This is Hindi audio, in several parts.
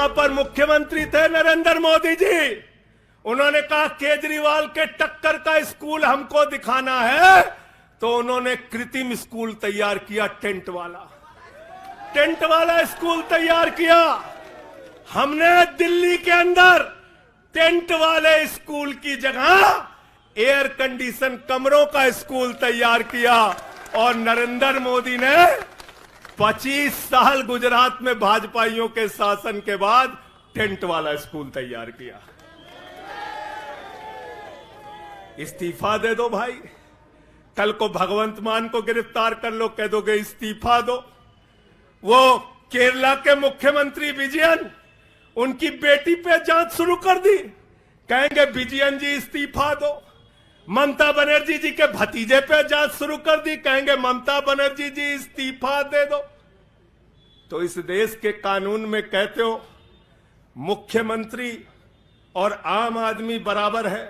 वहां पर मुख्यमंत्री थे नरेंद्र मोदी जी। उन्होंने कहा केजरीवाल के टक्कर का स्कूल हमको दिखाना है, तो उन्होंने कृत्रिम स्कूल तैयार किया, टेंट वाला स्कूल तैयार किया। हमने दिल्ली के अंदर टेंट वाले स्कूल की जगह एयर कंडीशन कमरों का स्कूल तैयार किया। और नरेंद्र मोदी ने 25 साल गुजरात में भाजपाइयों के शासन के बाद टेंट वाला स्कूल तैयार किया। इस्तीफा दे दो भाई, कल को भगवंत मान को गिरफ्तार कर लो, कह दोगे इस्तीफा दो। वो केरला के मुख्यमंत्री विजयन, उनकी बेटी पे जांच शुरू कर दी, कहेंगे विजयन जी इस्तीफा दो। ममता बनर्जी जी के भतीजे पे जांच शुरू कर दी, कहेंगे ममता बनर्जी जी इस्तीफा दे दो। तो इस देश के कानून में कहते हो मुख्यमंत्री और आम आदमी बराबर है,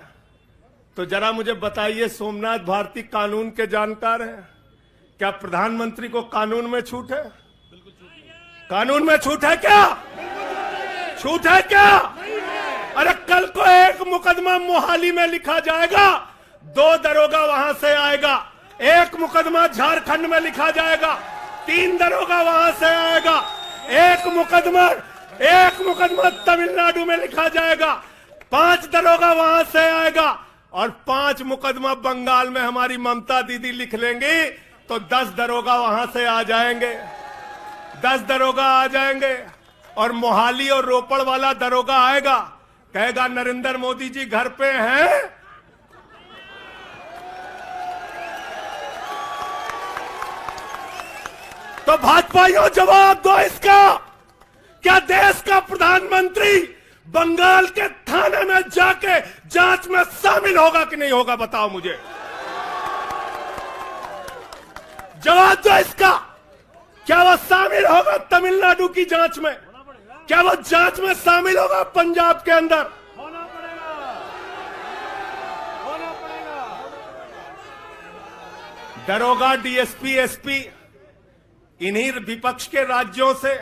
तो जरा मुझे बताइए, सोमनाथ भारती कानून के जानकार हैं, क्या प्रधानमंत्री को कानून में छूट है? कानून में छूट है क्या? छूट है क्या? अरे कल को एक मुकदमा मोहाली में लिखा जाएगा, 2 दरोगा वहां से आएगा। एक मुकदमा झारखंड में लिखा जाएगा, 3 दरोगा वहां से आएगा। एक मुकदमा तमिलनाडु में लिखा जाएगा, 5 दरोगा वहां से आएगा। और 5 मुकदमा बंगाल में हमारी ममता दीदी लिख लेंगी, तो 10 दरोगा वहां से आ जाएंगे, 10 दरोगा आ जाएंगे। और मोहाली और रोपड़ वाला दरोगा आएगा, कहेगा नरेंद्र मोदी जी घर पे हैं। तो भाजपाइयों जवाब दो इसका, क्या देश का प्रधानमंत्री बंगाल के थाने में जाके जांच में शामिल होगा कि नहीं होगा? बताओ मुझे, जवाब दो इसका। क्या वो शामिल होगा तमिलनाडु की जांच में? क्या वो जांच में शामिल होगा पंजाब के अंदर? होना पड़ेगा। दरोगा, डीएसपी, एसपी, इन्हीं विपक्ष के राज्यों से,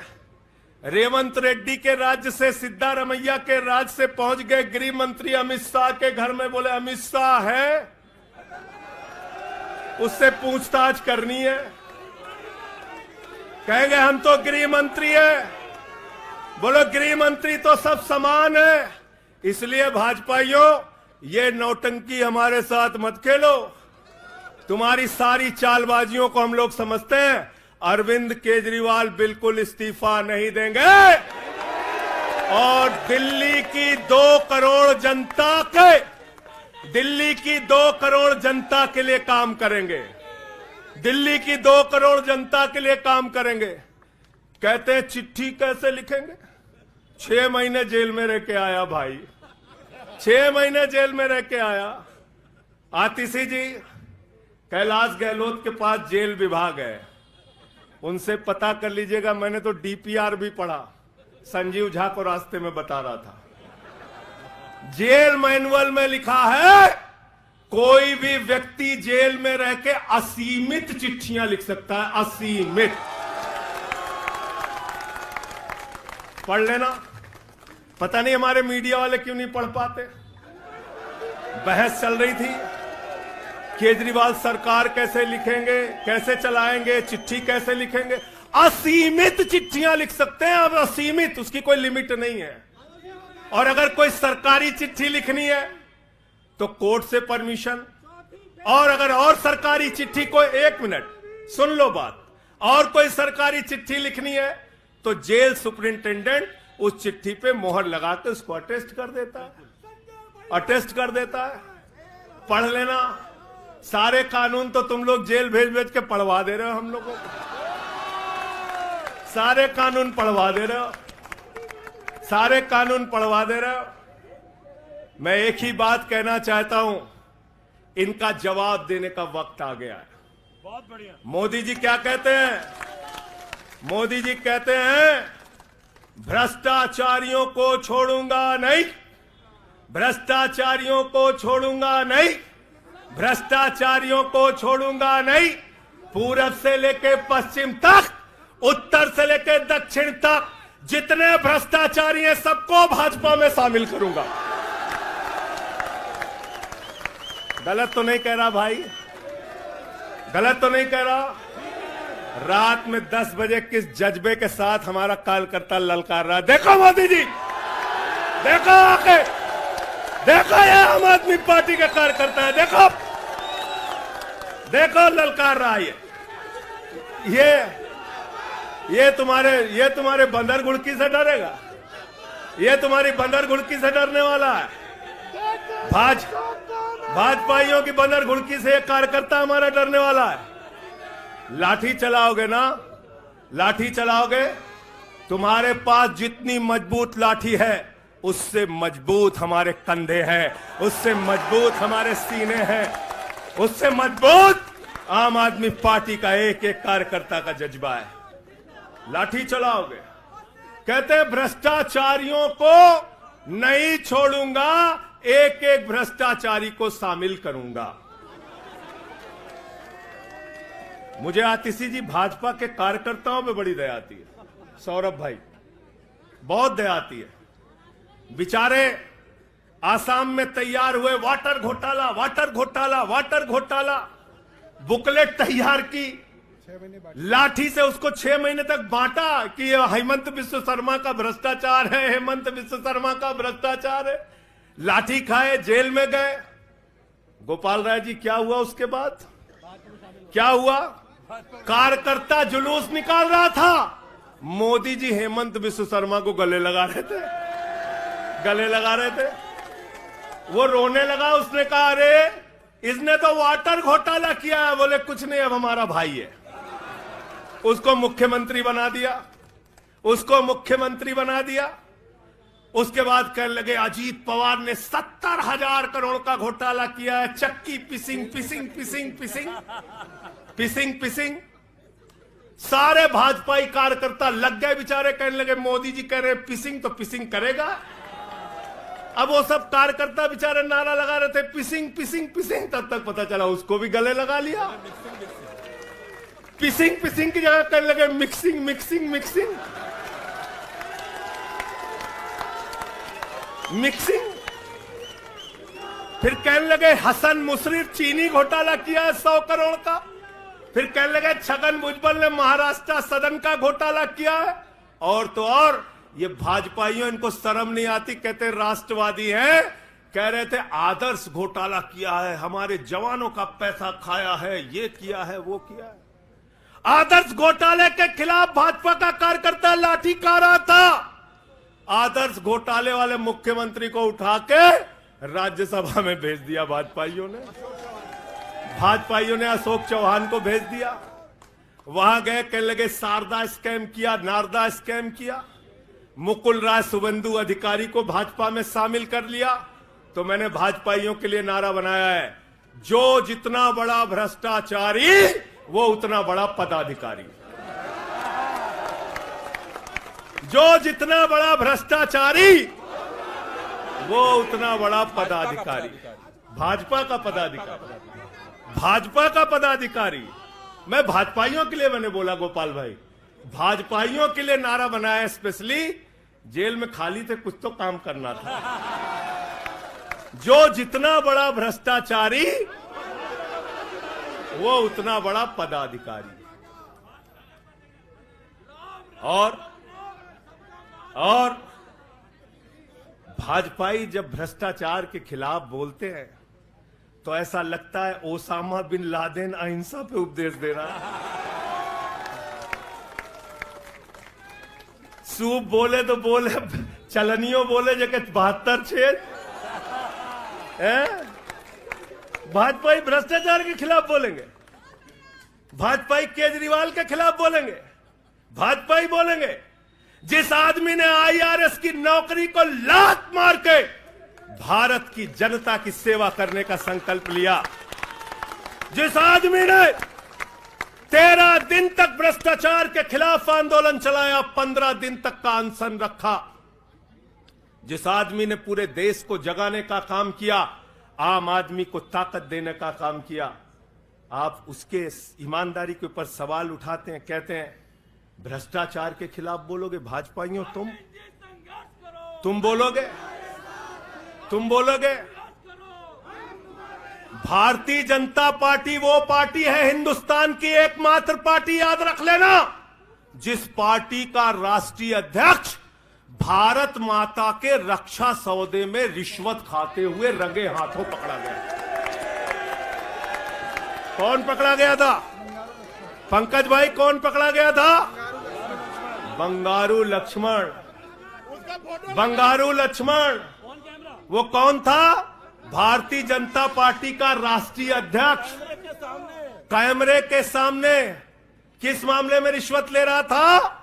रेवंत रेड्डी के राज्य से, सिद्धारमैया के राज्य से पहुंच गए गृह मंत्री अमित शाह के घर में। बोले अमित शाह है, उससे पूछताछ करनी है। कहेंगे हम तो गृह मंत्री है। बोलो गृह मंत्री तो सब समान है। इसलिए भाजपाइयों, ये नौटंकी हमारे साथ मत खेलो। तुम्हारी सारी चालबाजियों को हम लोग समझते हैं। अरविंद केजरीवाल बिल्कुल इस्तीफा नहीं देंगे और दिल्ली की 2 करोड़ जनता के लिए काम करेंगे। दिल्ली की 2 करोड़ जनता के लिए काम करेंगे। कहते हैं चिट्ठी कैसे लिखेंगे? 6 महीने जेल में रह के आया भाई, 6 महीने जेल में रह के आया। आतिशी जी, कैलाश गहलोत के पास जेल विभाग है, उनसे पता कर लीजिएगा। मैंने तो डीपीआर भी पढ़ा, संजीव झा को रास्ते में बता रहा था। जेल मैनुअल में लिखा है कोई भी व्यक्ति जेल में रह के असीमित चिट्ठियां लिख सकता है, असीमित। पढ़ लेना। पता नहीं हमारे मीडिया वाले क्यों नहीं पढ़ पाते। बहस चल रही थी, केजरीवाल सरकार कैसे लिखेंगे, कैसे चलाएंगे, चिट्ठी कैसे लिखेंगे। असीमित चिट्ठियां लिख सकते हैं अब, असीमित, उसकी कोई लिमिट नहीं है। और अगर कोई सरकारी चिट्ठी लिखनी है तो कोर्ट से परमिशन, और अगर और सरकारी चिट्ठी को, 1 मिनट सुन लो बात, और कोई सरकारी चिट्ठी लिखनी है तो जेल सुपरिंटेंडेंट उस चिट्ठी पे मोहर लगा के उसको अटेस्ट कर देता है। पढ़ लेना। सारे कानून तो तुम लोग जेल भेज भेज के पढ़वा दे रहे हो हम लोगों को। सारे कानून पढ़वा दे रहे हो। मैं एक ही बात कहना चाहता हूं, इनका जवाब देने का वक्त आ गया है। बहुत बढ़िया। मोदी जी क्या कहते हैं? मोदी जी कहते हैं भ्रष्टाचारियों को छोड़ूंगा नहीं, भ्रष्टाचारियों को छोड़ूंगा नहीं, भ्रष्टाचारियों को छोड़ूंगा नहीं। पूरब से लेके पश्चिम तक, उत्तर से लेके दक्षिण तक जितने भ्रष्टाचारी हैं सबको भाजपा में शामिल करूंगा। गलत तो नहीं कह रहा भाई, गलत तो नहीं कह रहा। रात में 10 बजे किस जज्बे के साथ हमारा कार्यकर्ता ललकार रहा, देखो मोदी जी, देखो आके, देखो ये आम आदमी पार्टी के कार्यकर्ता है, देखो देखो ललकार रहा ये तुम्हारे बंदर गुड़की से डरेगा, ये तुम्हारी बंदर गुड़की से डरने वाला है। भाजपाइयों की बंदर गुड़की से एक कार्यकर्ता हमारा डरने वाला है। लाठी चलाओगे ना, लाठी चलाओगे, तुम्हारे पास जितनी मजबूत लाठी है उससे मजबूत हमारे कंधे हैं, उससे मजबूत हमारे सीने हैं, उससे मजबूत आम आदमी पार्टी का एक एक कार्यकर्ता का जज्बा है। लाठी चलाओगे, कहते हैं भ्रष्टाचारियों को नहीं छोड़ूंगा, एक एक भ्रष्टाचारी को शामिल करूंगा। मुझे आतिशी जी भाजपा के कार्यकर्ताओं पे बड़ी दया आती है, सौरभ भाई बहुत दया आती है। बेचारे आसाम में तैयार हुए वाटर घोटाला, वाटर घोटाला, वाटर घोटाला, बुकलेट तैयार की, लाठी से उसको 6 महीने तक बांटा कि ये हेमंत बिस्व शर्मा का भ्रष्टाचार है, हेमंत बिस्व शर्मा का भ्रष्टाचार है। लाठी खाए, जेल में गए। गोपाल राय जी क्या हुआ उसके बाद, क्या हुआ? कार्यकर्ता जुलूस निकाल रहा था, मोदी जी हेमंत बिस्व शर्मा को गले लगा रहे थे, गले लगा रहे थे। वो रोने लगा, उसने कहा अरे इसने तो वाटर घोटाला किया है। बोले कुछ नहीं, अब हमारा भाई है। उसको मुख्यमंत्री बना दिया, उसको मुख्यमंत्री बना दिया। उसके बाद कहने लगे अजीत पवार ने 70,000 करोड़ का घोटाला किया है, चक्की पिसिंग पिसिंग पिसिंग पिसिंग पिसिंग पिसिंग। सारे भाजपाई कार्यकर्ता लग गए बेचारे, कहने लगे मोदी जी कह रहे पिसिंग तो पिसिंग करेगा। अब वो सब कार्यकर्ता बेचारे नारा लगा रहे थे पिसिंग पिसिंग पिसिंग, तब तक पता चला उसको भी गले लगा लिया। पिसिंग पिसिंग की जगह कहने लगे मिक्सिंग मिक्सिंग मिक्सिंग मिक्सिंग। फिर कहने लगे हसन मुशर्रफ चीनी घोटाला किया है 100 करोड़ का। फिर कहने लगे छगन भुजबल ने महाराष्ट्र सदन का घोटाला किया है। और तो और ये भाजपाइयों, इनको शर्म नहीं आती, कहते राष्ट्रवादी हैं, कह रहे थे आदर्श घोटाला किया है, हमारे जवानों का पैसा खाया है, ये किया है, वो किया है। आदर्श घोटाले के खिलाफ भाजपा का कार्यकर्ता लाठी खा रहा था। आदर्श घोटाले वाले मुख्यमंत्री को उठा के राज्यसभा में भेज दिया भाजपाइयों ने। भाजपाइयों ने अशोक चौहान को भेज दिया। वहां गए, कहने लगे शारदा स्कैम किया, नारदा स्कैम किया। मुकुल राय शुभेंदु अधिकारी को भाजपा में शामिल कर लिया। तो मैंने भाजपाइयों के लिए नारा बनाया है, जो जितना बड़ा भ्रष्टाचारी वो उतना बड़ा पदाधिकारी। जो जितना बड़ा भ्रष्टाचारी वो उतना बड़ा पदाधिकारी। भाजपा का पदाधिकारी, भाजपा का पदाधिकारी। मैं भाजपाइयों के लिए मैंने बोला गोपाल भाई, भाजपाइयों के लिए नारा बनाया स्पेशली। जेल में खाली थे, कुछ तो काम करना था। जो जितना बड़ा भ्रष्टाचारी वो उतना बड़ा पदाधिकारी। और भाजपाई जब भ्रष्टाचार के खिलाफ बोलते हैं तो ऐसा लगता है ओसामा बिन लादेन अहिंसा पे उपदेश दे रहा है। सूप बोले तो बोले, चलनियों बोले जगह 72 छेद। भाजपाई भ्रष्टाचार के खिलाफ बोलेंगे, भाजपाई केजरीवाल के खिलाफ बोलेंगे, भाजपाई बोलेंगे जिस आदमी ने IRS की नौकरी को लात मार के भारत की जनता की सेवा करने का संकल्प लिया, जिस आदमी ने 13 दिन तक भ्रष्टाचार के खिलाफ आंदोलन चलाया, 15 दिन तक का अनशन रखा, जिस आदमी ने पूरे देश को जगाने का काम किया, आम आदमी को ताकत देने का काम किया, आप उसके ईमानदारी के ऊपर सवाल उठाते हैं, कहते हैं भ्रष्टाचार के खिलाफ बोलोगे भाजपाइयों? तुम बोलोगे? भारतीय जनता पार्टी वो पार्टी है, हिंदुस्तान की एकमात्र पार्टी, याद रख लेना, जिस पार्टी का राष्ट्रीय अध्यक्ष भारत माता के रक्षा सौदे में रिश्वत खाते हुए रंगे हाथों पकड़ा गया। कौन पकड़ा गया था? पंकज भाई, कौन पकड़ा गया था? बंगारू लक्ष्मण। वो कौन था? भारतीय जनता पार्टी का राष्ट्रीय अध्यक्ष। कैमरे के सामने किस मामले में रिश्वत ले रहा था?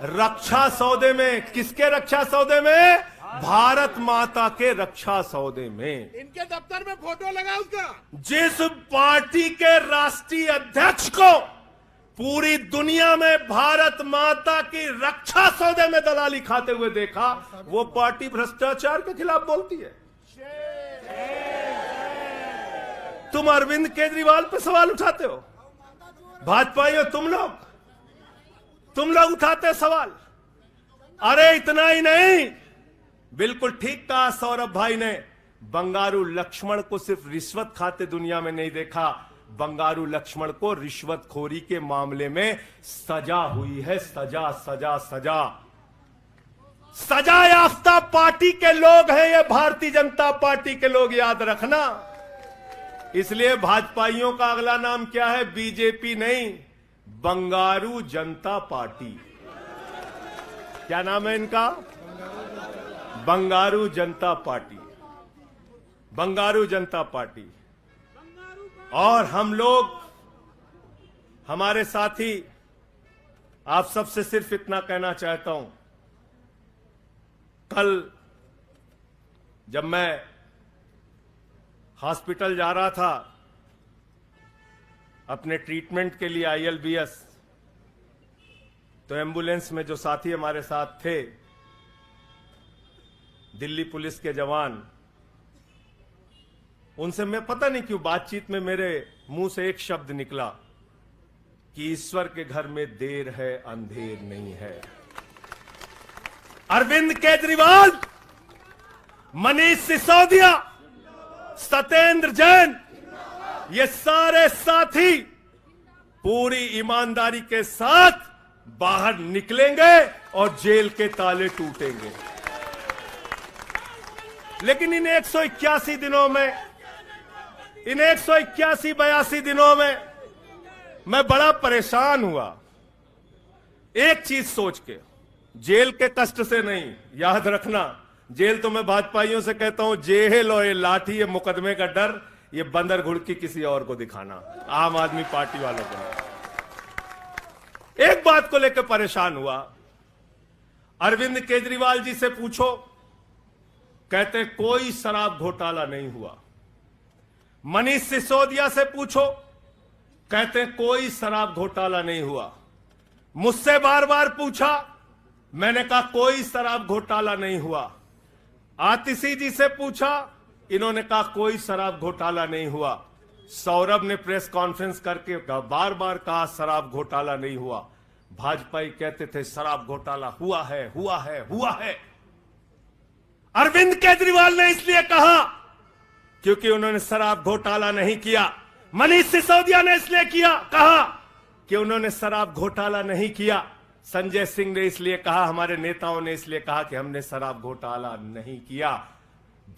रक्षा सौदे में। किसके रक्षा सौदे में? भारत माता के रक्षा सौदे में। इनके दफ्तर में फोटो लगा उसका। जिस पार्टी के राष्ट्रीय अध्यक्ष को पूरी दुनिया में भारत माता की रक्षा सौदे में दलाली खाते हुए देखा, वो पार्टी भ्रष्टाचार के खिलाफ बोलती है। तुम अरविंद केजरीवाल पे सवाल उठाते हो, भाजपाइयों, तुम लोग उठाते सवाल। अरे इतना ही नहीं, बिल्कुल ठीक कहा सौरभ भाई ने, बंगारू लक्ष्मण को सिर्फ रिश्वत खाते दुनिया में नहीं देखा, बंगारू लक्ष्मण को रिश्वतखोरी के मामले में सजा हुई है। सजा याफ्ता पार्टी के लोग हैं ये भारतीय जनता पार्टी के लोग, याद रखना। इसलिए भाजपाइयों का अगला नाम क्या है? बीजेपी नहीं, बंगारू जनता पार्टी। क्या नाम है इनका? बंगारू जनता पार्टी। और हम लोग, हमारे साथी, आप सबसे सिर्फ इतना कहना चाहता हूं, कल जब मैं हॉस्पिटल जा रहा था अपने ट्रीटमेंट के लिए ILBS, तो एम्बुलेंस में जो साथी हमारे साथ थे, दिल्ली पुलिस के जवान, उनसे मैं पता नहीं क्यों बातचीत में मेरे मुंह से एक शब्द निकला कि ईश्वर के घर में देर है अंधेर नहीं है। अरविंद केजरीवाल, मनीष सिसोदिया, सत्येंद्र जैन, ये सारे साथी पूरी ईमानदारी के साथ बाहर निकलेंगे और जेल के ताले टूटेंगे। लेकिन इन 181 दिनों में, इन 181-82 दिनों में मैं बड़ा परेशान हुआ, एक चीज सोच के, जेल के कष्ट से नहीं, याद रखना, जेल तो मैं भाजपाइयों से कहता हूं, जेल और ये लाठी, ये मुकदमे का डर, ये बंदर घुड़की किसी और को दिखाना, आम आदमी पार्टी वालों को। एक बात को लेकर परेशान हुआ, अरविंद केजरीवाल जी से पूछो, कहते कोई शराब घोटाला नहीं हुआ। मनीष सिसोदिया से पूछो, कहते कोई शराब घोटाला नहीं हुआ। मुझसे बार बार पूछा, मैंने कहा कोई शराब घोटाला नहीं हुआ। आतिशी जी से पूछा, इन्होंने कहा कोई शराब घोटाला नहीं हुआ। सौरभ ने प्रेस कॉन्फ्रेंस करके बार बार कहा शराब घोटाला नहीं हुआ। भाजपाई कहते थे शराब घोटाला हुआ है। अरविंद केजरीवाल ने इसलिए कहा क्योंकि उन्होंने शराब घोटाला नहीं किया। मनीष सिसोदिया ने इसलिए कहा कि उन्होंने शराब घोटाला नहीं किया। संजय सिंह ने इसलिए कहा, हमारे नेताओं ने इसलिए कहा कि हमने शराब घोटाला नहीं किया।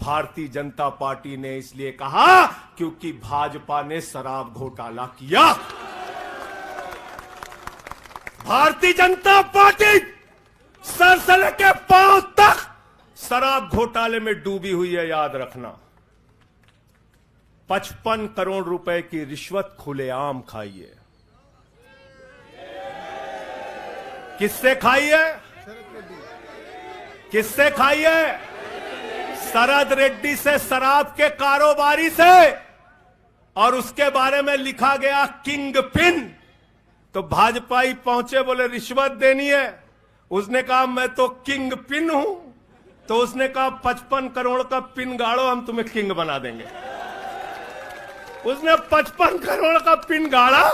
भारतीय जनता पार्टी ने इसलिए कहा क्योंकि भाजपा ने शराब घोटाला किया। भारतीय जनता पार्टी सर से लेकर पांव तक शराब घोटाले में डूबी हुई है, याद रखना। 55 करोड़ रुपए की रिश्वत खुलेआम खाई है। किससे खाई है? शरद रेड्डी से, शराब के कारोबारी से। और उसके बारे में लिखा गया किंग पिन। तो भाजपाई पहुंचे, बोले रिश्वत देनी है। उसने कहा मैं तो किंग पिन हूं। तो उसने कहा 55 करोड़ का पिन गाड़ो, हम तुम्हें किंग बना देंगे। उसने 55 करोड़ का पिन गाड़ा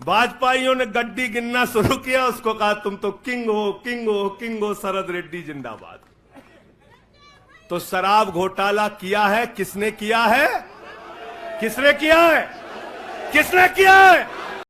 भाजपाइयों ने गड्डी गिनना शुरू किया, उसको कहा तुम तो किंग हो, किंग हो, किंग हो, शरद रेड्डी जिंदाबाद। तो शराब घोटाला किया है किसने किया है? किसने किया है? किसने किया है?